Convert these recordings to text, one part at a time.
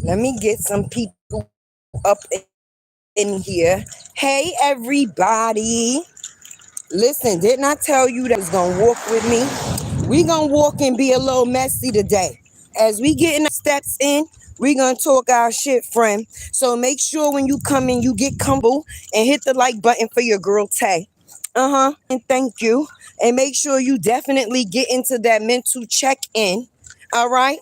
Let me get some people up in here. Hey, everybody. Listen, didn't I tell you that I was going to walk with me? We going to walk and be a little messy today. As we getting the steps in, we going to talk our shit, friend. So make sure when you come in, you get comfortable and hit the like button for your girl, Tay. And thank you. And make sure you definitely get into that mental check-in. All right?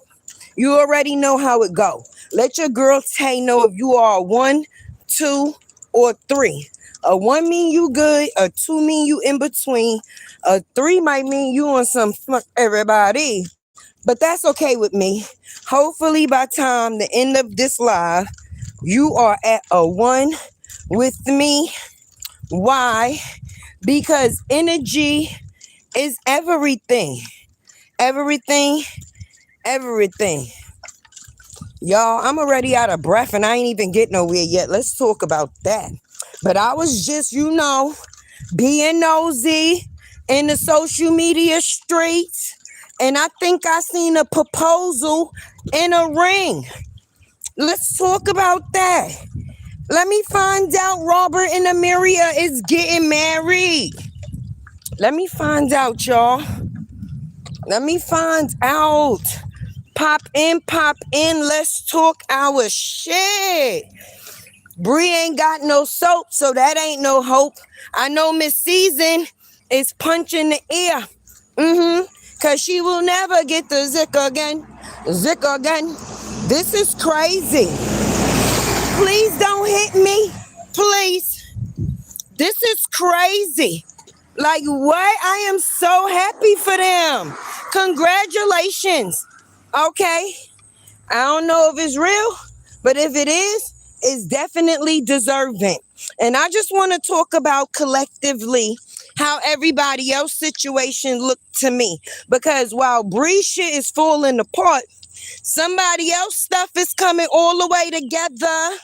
You already know how it go. Let your girl Tay know if you are a 1, 2, or 3. A 1 mean you good. A 2 mean you in between. A 3 might mean you on some fuck everybody. But that's okay with me. Hopefully by time the end of this live, you are at a 1 with me. Why? Because energy is everything. Everything. Y'all, I'm already out of breath and I ain't even get nowhere yet. Let's talk about that. But I was just, being nosy in the social media streets. And I think I seen a proposal in a ring. Let's talk about that. Let me find out Robert and Ameriia is getting married. Let me find out, y'all. Let me find out. Pop in. Let's talk our shit. Bree ain't got no soap, so that ain't no hope. I know MS.SEASON is punching the air. Cause she will never get the zick again. This is crazy. Please don't hit me. Please. This is crazy. Like what? I am so happy for them. Congratulations. Okay. I don't know if it's real, but if it is, it's definitely deserving. And I just want to talk about collectively how everybody else's situation looked to me. Because while Bree shit is falling apart, somebody else stuff is coming all the way together.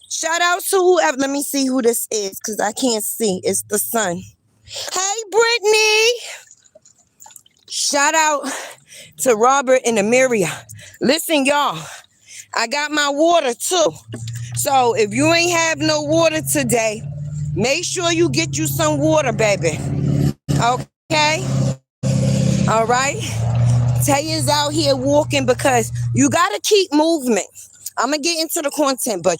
Shout out to whoever. Let me see who this is because I can't see. It's the sun. Hey, Brittany. Shout out to Robert and Ameriia. Listen, y'all. I got my water too. So if you ain't have no water today, make sure you get you some water, baby. Okay? All right? Tay is out here walking because you got to keep movement. I'm going to get into the content, but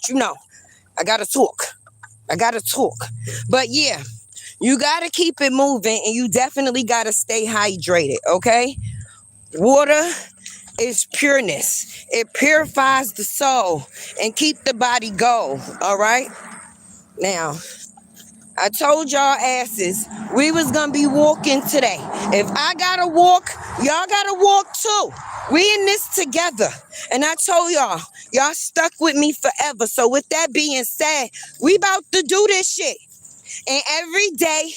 I got to talk. But yeah, you got to keep it moving and you definitely got to stay hydrated, okay? Water is pureness. It purifies the soul and keep the body go, all right? Now, I told y'all asses we was gonna be walking today. If I gotta walk, y'all gotta walk too. We in this together. And I told y'all stuck with me forever. So with that being said, we about to do this shit. And every day,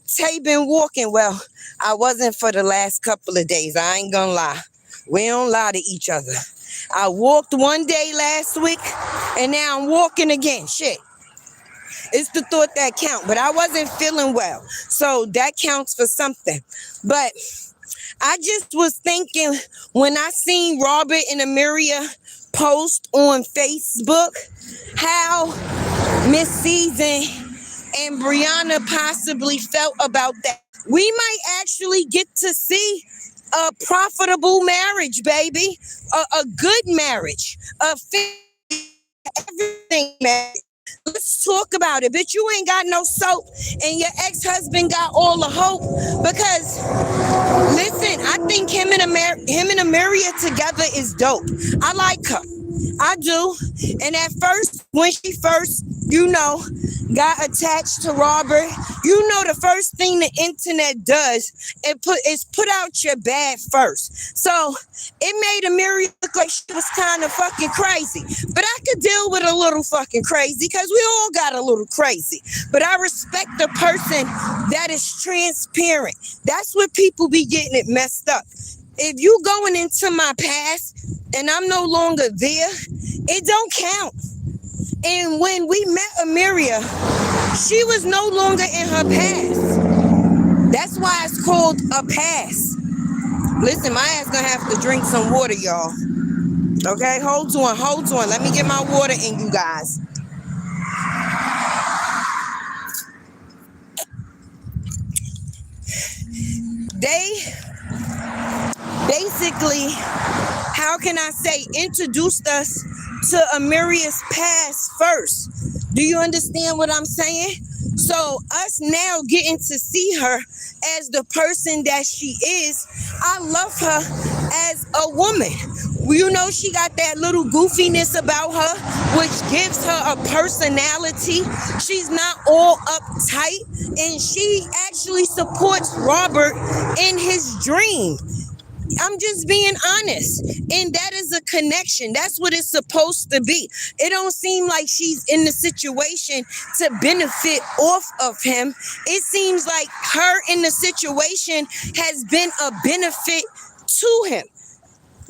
Tay been walking. Well, I wasn't for the last couple of days. I ain't gonna lie. We don't lie to each other. I walked one day last week, and now I'm walking again. Shit. It's the thought that count, but I wasn't feeling well. So that counts for something. But I just was thinking when I seen Robert and Ameriia post on Facebook how MS.SEASON and Briana possibly felt about that. We might actually get to see a profitable marriage, baby. A good marriage. Everything marriage. Let's talk about it. Bitch, you ain't got no soap and your ex-husband got all the hope because, listen, I think him and Ameriia together is dope. I like her. I do. And at first, when she first, got attached to Robert, the first thing the internet does is put out your bad first. So it made Ameriia look like she was kind of fucking crazy. But I could deal with a little fucking crazy because we all got a little crazy. But I respect the person that is transparent. That's what people be getting it messed up. If you going into my past and I'm no longer there, it don't count. And when we met Ameriia, she was no longer in her past. That's why it's called a past. Listen, my ass gonna have to drink some water, y'all. Okay, hold on. Let me get my water in, you guys. They basically, how can I say, introduced us to Ameriia's past first. Do you understand what I'm saying? So us now getting to see her as the person that she is, I love her as a woman. You know, she got that little goofiness about her, which gives her a personality. She's not all uptight, and she actually supports Robert in his dream. I'm just being honest. And that is a connection. That's what it's supposed to be. It don't seem like she's in the situation to benefit off of him. It seems like her in the situation has been a benefit to him.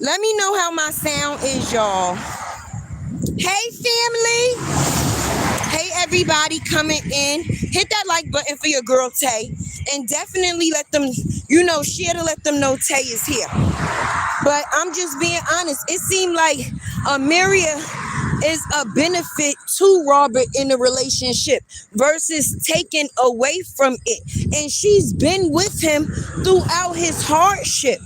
Let me know how my sound is, y'all. Hey, family. Hey, everybody coming in. Hit that like button for your girl, Tay. And definitely let them, share to let them know Tay is here. But I'm just being honest. It seemed like Ameriia is a benefit to Robert in the relationship versus taken away from it. And she's been with him throughout his hardship.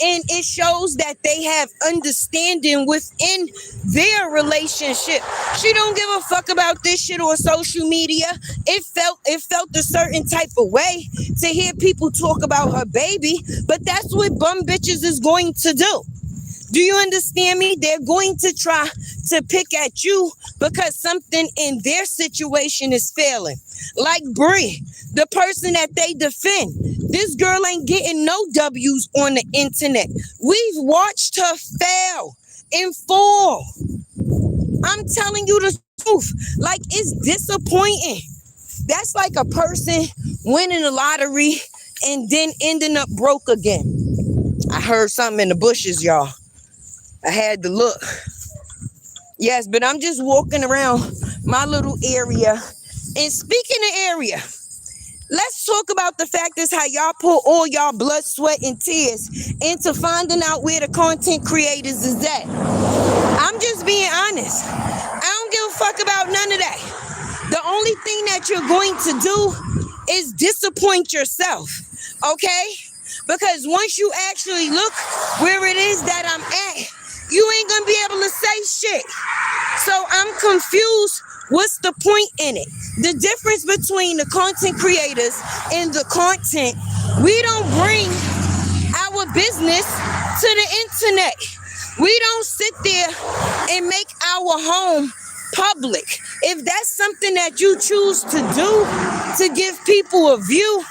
And it shows that they have understanding within their relationship. She don't give a fuck about this shit on social media. It felt a certain type of way to hear people talk about her baby, but that's what bum bitches is going to do. Do you understand me? They're going to try to pick at you because something in their situation is failing. Like Bree, the person that they defend. This girl ain't getting no W's on the internet. We've watched her fail and fall. I'm telling you the truth. Like, it's disappointing. That's like a person winning the lottery and then ending up broke again. I heard something in the bushes, y'all. I had to look. Yes, but I'm just walking around my little area. And speaking of area, let's talk about the fact is how y'all put all y'all blood, sweat, and tears into finding out where the content creators is at. I'm just being honest. I don't give a fuck about none of that. The only thing that you're going to do is disappoint yourself, okay? Because once you actually look where it is that I'm at, you ain't gonna be able to say shit. So I'm confused. What's the point in it? The difference between the content creators and the content, we don't bring our business to the internet. We don't sit there and make our home public. If that's something that you choose to do to give people a view,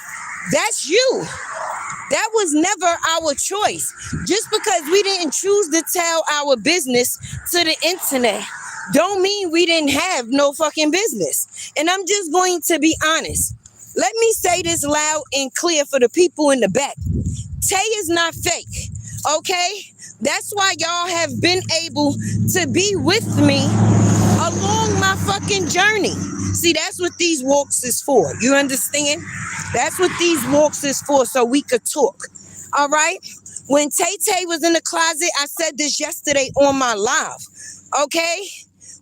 that's you. That was never our choice. Just because we didn't choose to tell our business to the internet, don't mean we didn't have no fucking business. And I'm just going to be honest. Let me say this loud and clear for the people in the back. Tay is not fake, okay? That's why y'all have been able to be with me along my fucking journey. See, that's what these walks is for. You understand? That's what these walks is for, so we could talk. All right? When Tay was in the closet, I said this yesterday on my live. Okay?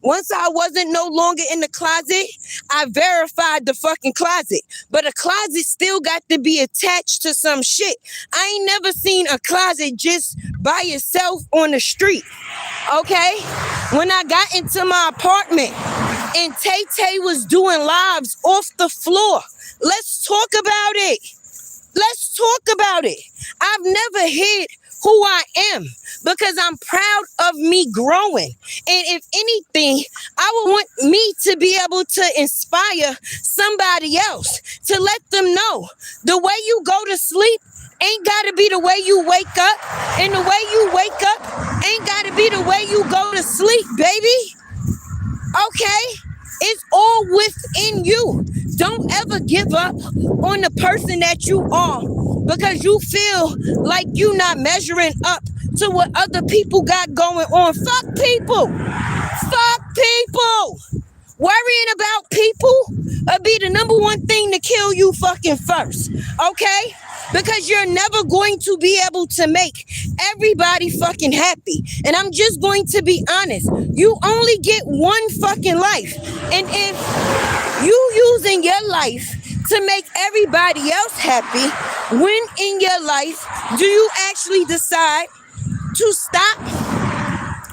Once I wasn't no longer in the closet, I verified the fucking closet. But a closet still got to be attached to some shit. I ain't never seen a closet just by itself on the street. Okay? When I got into my apartment and Tay was doing lives off the floor, let's talk about it. Let's talk about it. I've never hid who I am because I'm proud of me growing. And if anything, I would want me to be able to inspire somebody else, to let them know the way you go to sleep ain't got to be the way you wake up. And the way you wake up ain't got to be the way you go to sleep, baby. Okay? It's all within you. Don't ever give up on the person that you are because you feel like you're not measuring up to what other people got going on. Fuck people. Fuck people. Worrying about people will be the number one thing to kill you fucking first. Okay? because you're never going to be able to make everybody fucking happy. And I'm just going to be honest. You only get one fucking life. And if you using your life to make everybody else happy, when in your life do you actually decide to stop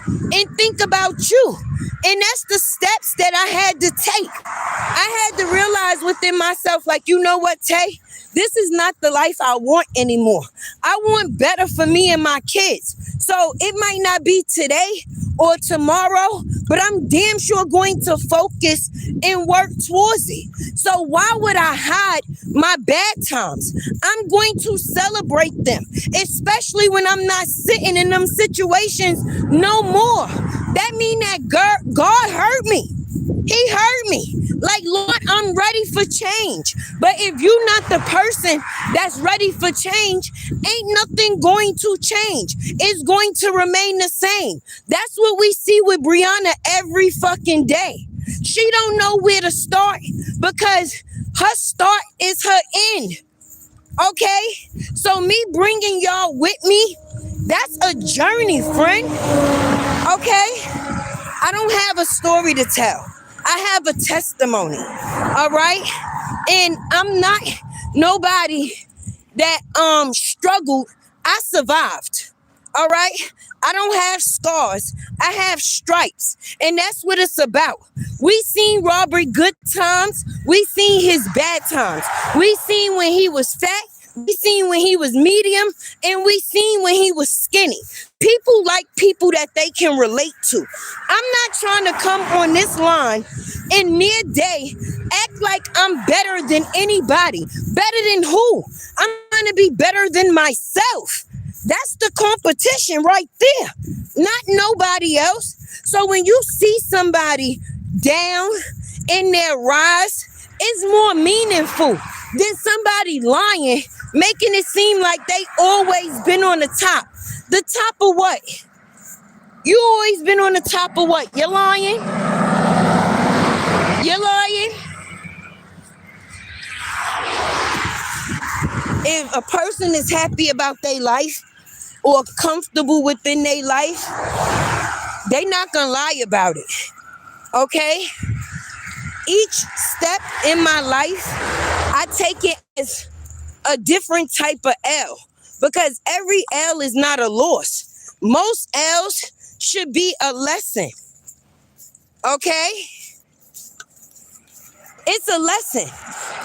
and think about you? And that's the steps that I had to take. I had to realize within myself, like, you know what, Tay? This is not the life I want anymore. I want better for me and my kids. So it might not be today or tomorrow, but I'm damn sure going to focus and work towards it. So why would I hide my bad times? I'm going to celebrate them, especially when I'm not sitting in them situations no more. That mean that God hurt me. He hurt me. Like, Lord, I'm ready for change. But if you're not the person that's ready for change, ain't nothing going to change. It's going to remain the same. That's what we see with Briana every fucking day. She don't know where to start because her start is her end. Okay? So me bringing y'all with me, that's a journey, friend. Okay? I don't have a story to tell. I have a testimony, all right? And I'm not nobody that struggled. I survived, all right? I don't have scars. I have stripes, and that's what it's about. We seen Robert good times. We seen his bad times. We seen when he was fat. We seen when he was medium, and we seen when he was skinny. People like people that they can relate to. I'm not trying to come on this line and midday act like I'm better than anybody. Better than who? I'm trying to be better than myself. That's the competition right there, not nobody else. So when you see somebody down in their rise, it's more meaningful than somebody lying, making it seem like they always been on the top. The top of what? You always been on the top of what? You're lying? You're lying? If a person is happy about their life or comfortable within their life, they not gonna lie about it. Okay? Each step in my life, I take it as a different type of L, because every L is not a loss. Most L's should be a lesson. Okay? It's a lesson.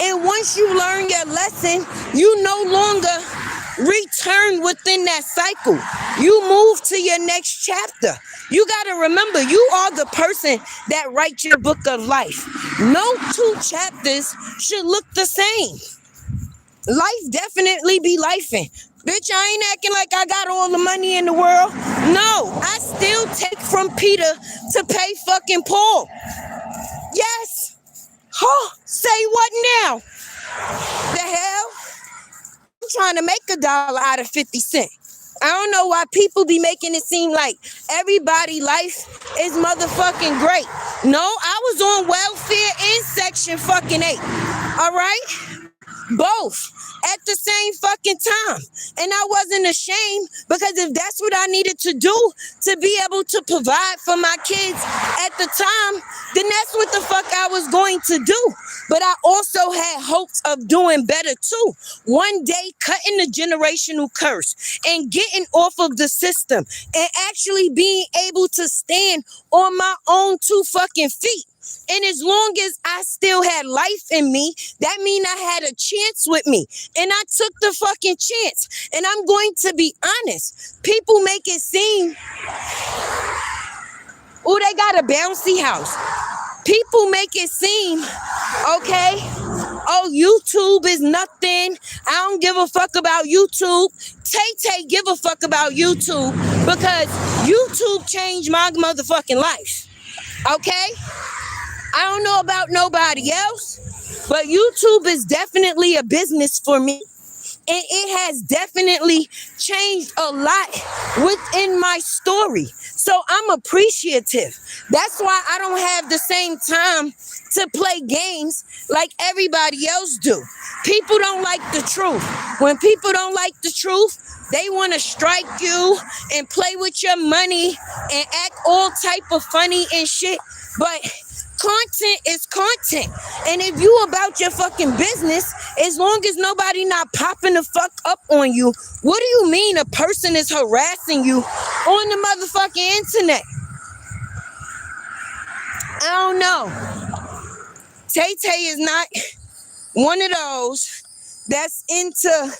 And once you learn your lesson, you no longer return within that cycle. You move to your next chapter. You got to remember, you are the person that writes your book of life. No two chapters should look the same. Life definitely be lifing. Bitch, I ain't acting like I got all the money in the world. No, I still take from Peter to pay fucking Paul. Yes. Huh? Say what now? The hell? I'm trying to make $1 out of 50 cents. I don't know why people be making it seem like everybody life is motherfucking great. No, I was on welfare in section fucking 8. All right? Both at the same fucking time. And I wasn't ashamed, because if that's what I needed to do to be able to provide for my kids at the time, then that's what the fuck I was going to do. But I also had hopes of doing better too. One day cutting the generational curse and getting off of the system and actually being able to stand on my own 2 fucking feet. And as long as I still had life in me, that mean I had a chance with me. And I took the fucking chance. And I'm going to be honest. People make it seem, oh, they got a bouncy house. People make it seem, okay, oh, YouTube is nothing. I don't give a fuck about YouTube. Tay give a fuck about YouTube, because YouTube changed my motherfucking life. Okay? I don't know about nobody else, but YouTube is definitely a business for me. And it has definitely changed a lot within my story. So I'm appreciative. That's why I don't have the same time to play games like everybody else do. People don't like the truth. When people don't like the truth, they want to strike you and play with your money and act all type of funny and shit. But content is content. And if you about your fucking business, as long as nobody not popping the fuck up on you, what do you mean a person is harassing you on the motherfucking internet? I don't know. Tay Tay is not one of those that's into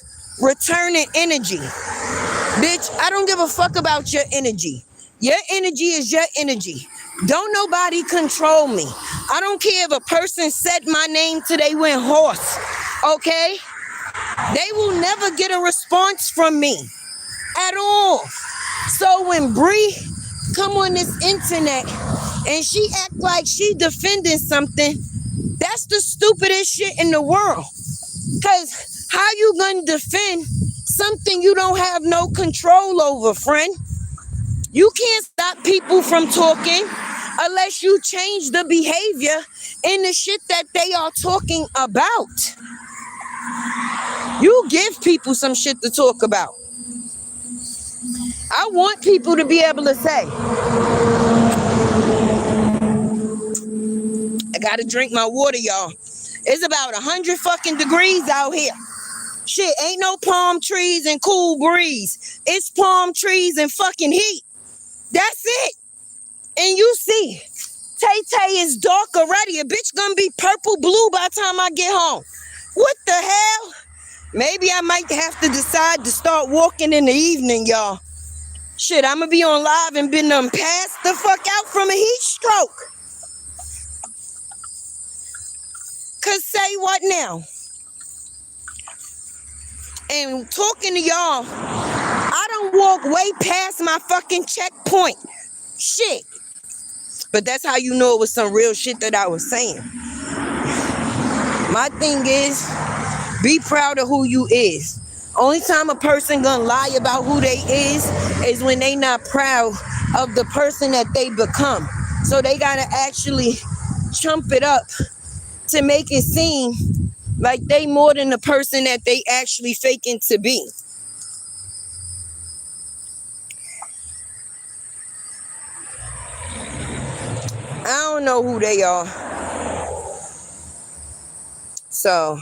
returning energy. Bitch, I don't give a fuck about your energy. Your energy is your energy. Don't nobody control me. I don't care if a person said my name till they went hoarse, okay? They will never get a response from me at all. So when Bree come on this internet and she act like she defending something, that's the stupidest shit in the world. Because how you gonna defend something you don't have no control over, friend? You can't stop people from talking unless you change the behavior in the shit that they are talking about. You give people some shit to talk about. I want people to be able to say, I gotta drink my water, y'all. It's about 100 fucking degrees out here. Shit, ain't no palm trees and cool breeze. It's palm trees and fucking heat. That's it. And you see, Tay Tay is dark already. A bitch gonna be purple blue by the time I get home. What the hell? Maybe I might have to decide to start walking in the evening, y'all. Shit, I'm gonna be on live and been passed the fuck out from a heat stroke. Cause say what now? And talking to y'all, I don't walk way past my fucking checkpoint. Shit. But that's how you know it was some real shit that I was saying. My thing is, be proud of who you is. Only time a person gonna lie about who they is when they not proud of the person that they become. So they gotta actually chump it up to make it seem like they more than the person that they actually faking to be. I don't know who they are. So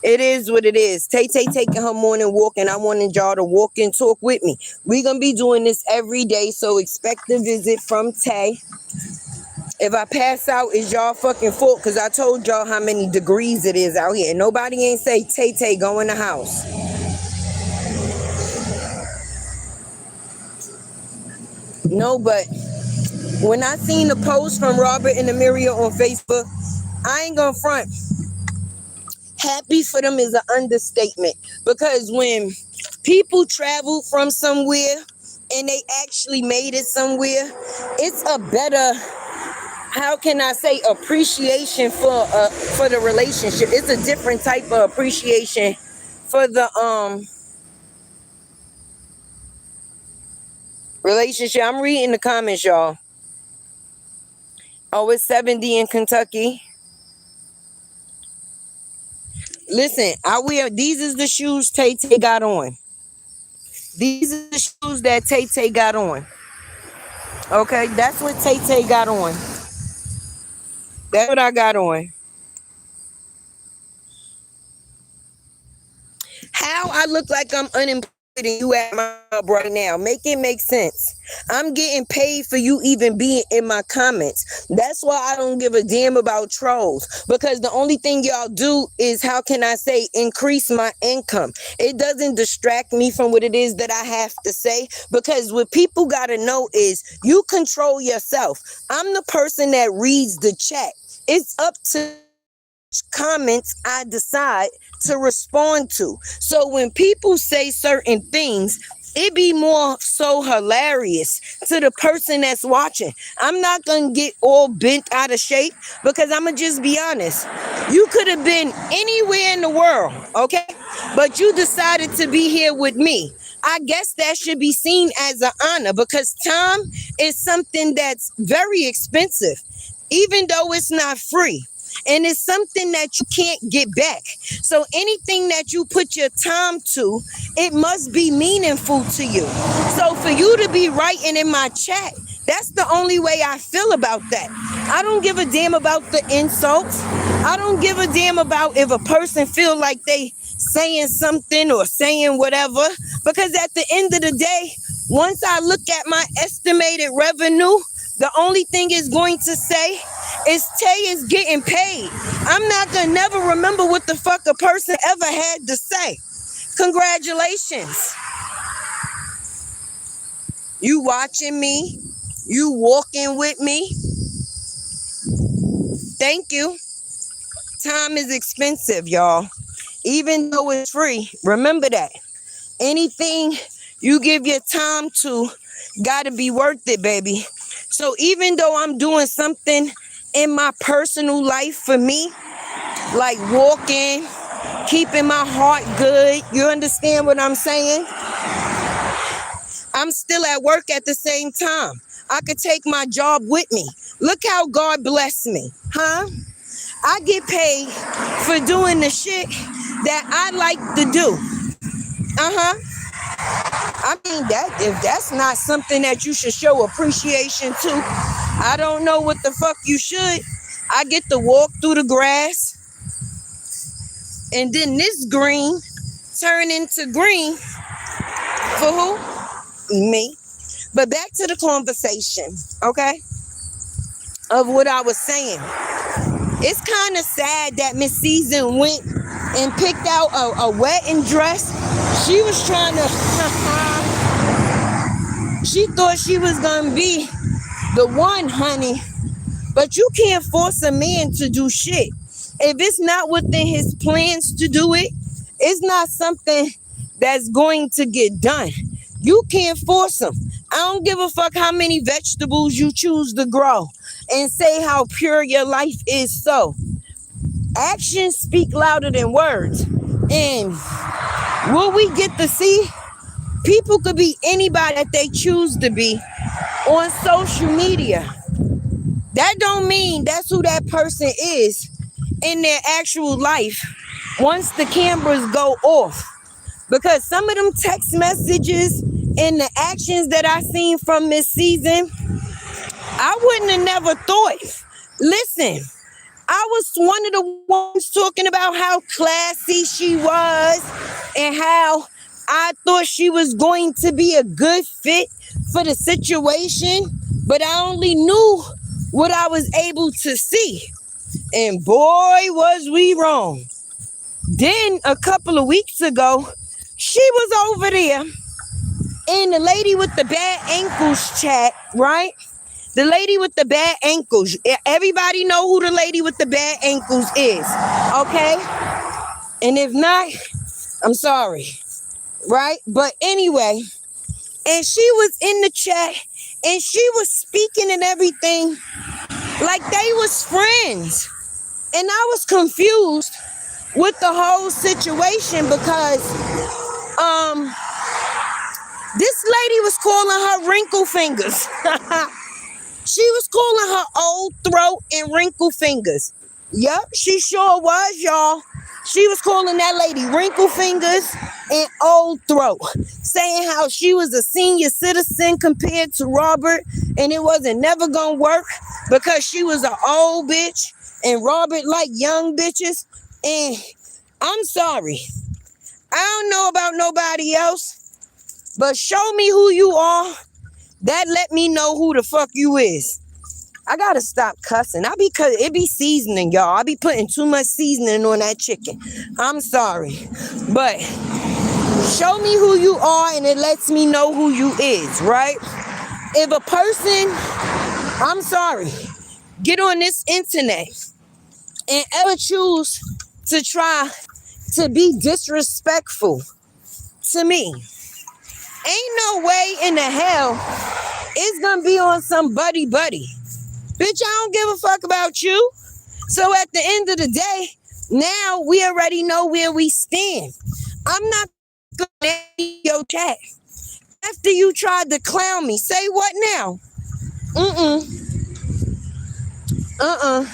it is what it is. Tay Tay taking her morning walk, and I wanted y'all to walk and talk with me. We're gonna be doing this every day, so expect a visit from Tay. If I pass out, it's y'all fucking fault, because I told y'all how many degrees it is out here. Nobody ain't say, Tay Tay, go in the house. No, but when I seen the post from Robert and Ameriia on Facebook, I ain't gonna front. Happy for them is an understatement, because when people travel from somewhere and they actually made it somewhere, it's a better, how can I say, appreciation for the relationship. It's a different type of appreciation for the relationship. I'm reading the comments, y'all. Oh, it's 70 in Kentucky. Listen, these is the shoes Tay Tay got on. These are the shoes that Tay Tay got on. Okay, that's what Tay Tay got on. That's what I got on. How I look like I'm unemployed and you at my job right now? Make it make sense. I'm getting paid for you even being in my comments. That's why I don't give a damn about trolls, because the only thing y'all do is, how can I say, increase my income. It doesn't distract me from what it is that I have to say, because what people got to know is you control yourself. I'm the person that reads the chat. It's up to comments I decide to respond to. So when people say certain things, it be more so hilarious to the person that's watching. I'm not gonna get all bent out of shape, because I'm gonna just be honest. You could have been anywhere in the world, okay? But you decided to be here with me. I guess that should be seen as an honor because time is something that's very expensive, even though it's not free. And it's something that you can't get back. So anything that you put your time to, it must be meaningful to you. So for you to be writing in my chat, that's the only way I feel about that. I don't give a damn about the insults. I don't give a damn about if a person feel like they saying something or saying whatever. Because at the end of the day, once I look at my estimated revenue, the only thing it's going to say is Tay is getting paid. I'm not going to never remember what the fuck a person ever had to say. Congratulations. You watching me? You walking with me? Thank you. Time is expensive, y'all. Even though it's free, remember that. Anything you give your time to gotta be worth it, baby. So even though I'm doing something in my personal life for me, like walking, keeping my heart good, you understand what I'm saying? I'm still at work at the same time. I could take my job with me. Look how God bless me, huh? I get paid for doing the shit that I like to do. I mean, that if that's not something that you should show appreciation to, I don't know what the fuck you should. I get to walk through the grass, and then this green turn into green for who? Me. But back to the conversation, okay? Of what I was saying. It's kind of sad that Miss Season went and picked out a wedding dress. She was trying to, she thought she was going to be the one, honey. But you can't force a man to do shit. If it's not within his plans to do it, it's not something that's going to get done. You can't force him. I don't give a fuck how many vegetables you choose to grow and say how pure your life is. So actions speak louder than words. And what we get to see, people could be anybody that they choose to be on social media. That don't mean that's who that person is in their actual life once the cameras go off. Because some of them text messages and the actions that I seen from Miss Season, I wouldn't have never thought. Listen, I was one of the ones talking about how classy she was and how I thought she was going to be a good fit for the situation, but I only knew what I was able to see. And boy, was we wrong. Then a couple of weeks ago, she was over there in the lady with the bad ankles chat, right? The lady with the bad ankles. Everybody know who the lady with the bad ankles is, okay? And if not, I'm sorry, right? But anyway, and she was in the chat and she was speaking and everything like they was friends. And I was confused with the whole situation because this lady was calling her wrinkle fingers. She was calling her old throat and wrinkle fingers. Yep, she sure was, y'all. She was calling that lady wrinkle fingers and old throat, saying how she was a senior citizen compared to Robert, and it wasn't never gonna work because she was an old bitch and Robert liked young bitches. And I'm sorry, I don't know about nobody else, but show me who you are. That let me know who the fuck you is. I gotta stop cussing. It be seasoning, y'all. I be putting too much seasoning on that chicken. I'm sorry. But show me who you are and it lets me know who you is, right? If a person, I'm sorry, get on this internet and ever choose to try to be disrespectful to me, ain't no way in the hell it's gonna be on some buddy. Bitch, I don't give a fuck about you. So at the end of the day, now we already know where we stand. I'm not your chat. After you tried to clown me, say what now? Mm-mm. Uh-uh.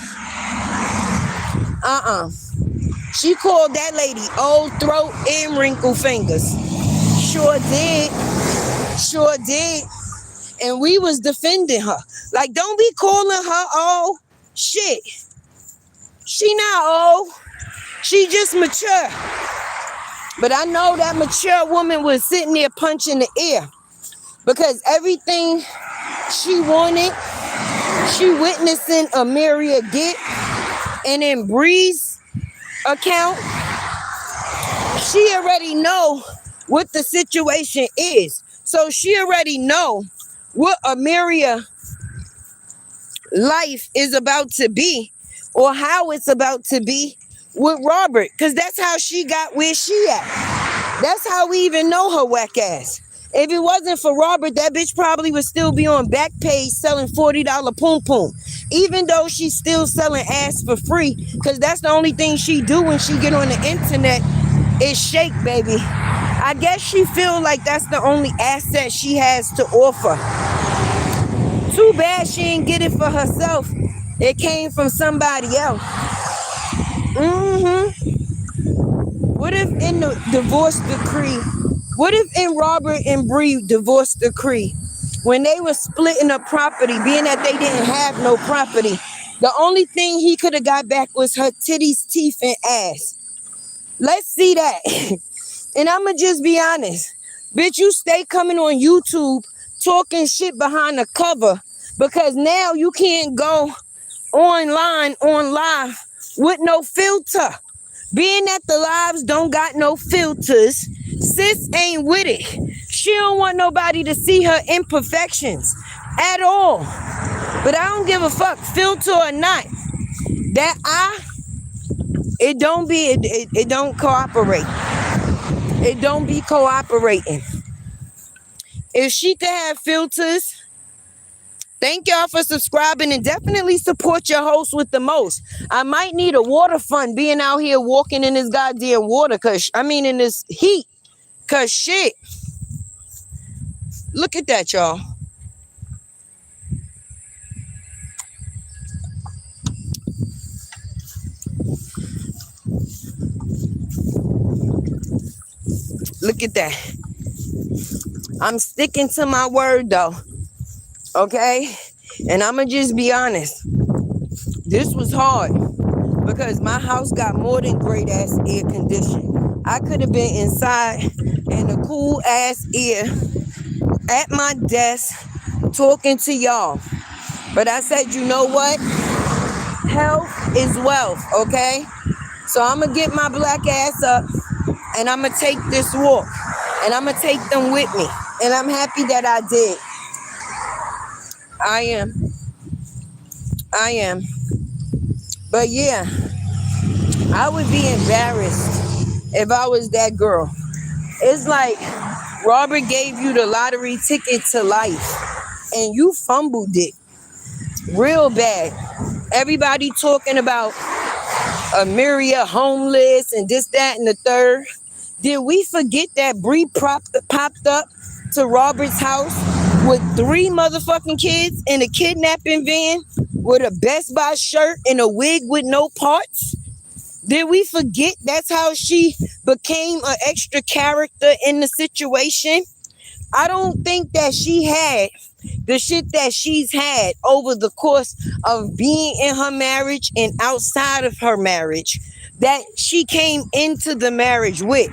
Uh-uh. She called that lady old throat and wrinkle fingers. Sure did. Sure did. And we was defending her. Like, don't be calling her old. Shit. She not old. She just mature. But I know that mature woman was sitting there punching the air. Because everything she wanted, she witnessing Ameriia get. And in Bree's account, she already know what the situation is. So she already know what Ameriia life is about to be, or how it's about to be with Robert, because that's how she got where she at. That's how we even know her whack ass. If it wasn't for Robert, that bitch probably would still be on Backpage selling $40 poom poom, even though she's still selling ass for free, because that's the only thing she do when she get on the internet is shake, baby. I guess she feel like that's the only asset she has to offer. Too bad she didn't get it for herself. It came from somebody else. What if in the divorce decree, what if in Robert and Bree divorce decree, when they were splitting up property, being that they didn't have no property, the only thing he could have got back was her titties, teeth, and ass. Let's see that. And I'ma just be honest. Bitch, you stay coming on YouTube talking shit behind the cover, because now you can't go online on live with no filter. Being that the lives don't got no filters, sis ain't with it. She don't want nobody to see her imperfections at all. But I don't give a fuck, filter or not. That it don't cooperate. It don't be cooperating. If she could have filters, thank y'all for subscribing, and definitely support your host with the most. I might need a water fund being out here walking in this goddamn water, in this heat. Cause shit. Look at that, y'all. Look at that. I'm sticking to my word though. Okay? And I'ma just be honest. This was hard because my house got more than great ass air conditioning. I could have been inside in a cool ass air at my desk talking to y'all. But I said, you know what? Health is wealth, okay? So I'm gonna get my black ass up and I'm gonna take this walk and I'm gonna take them with me. And I'm happy that I did. I am. But yeah, I would be embarrassed if I was that girl. It's like Robert gave you the lottery ticket to life and you fumbled it real bad. Everybody talking about Ameriia homeless and this, that, and the third. Did we forget that Bree popped up to Robert's house with 3 motherfucking kids in a kidnapping van with a Best Buy shirt and a wig with no parts? Did we forget that's how she became an extra character in the situation? I don't think that she had the shit that she's had over the course of being in her marriage and outside of her marriage that she came into the marriage with.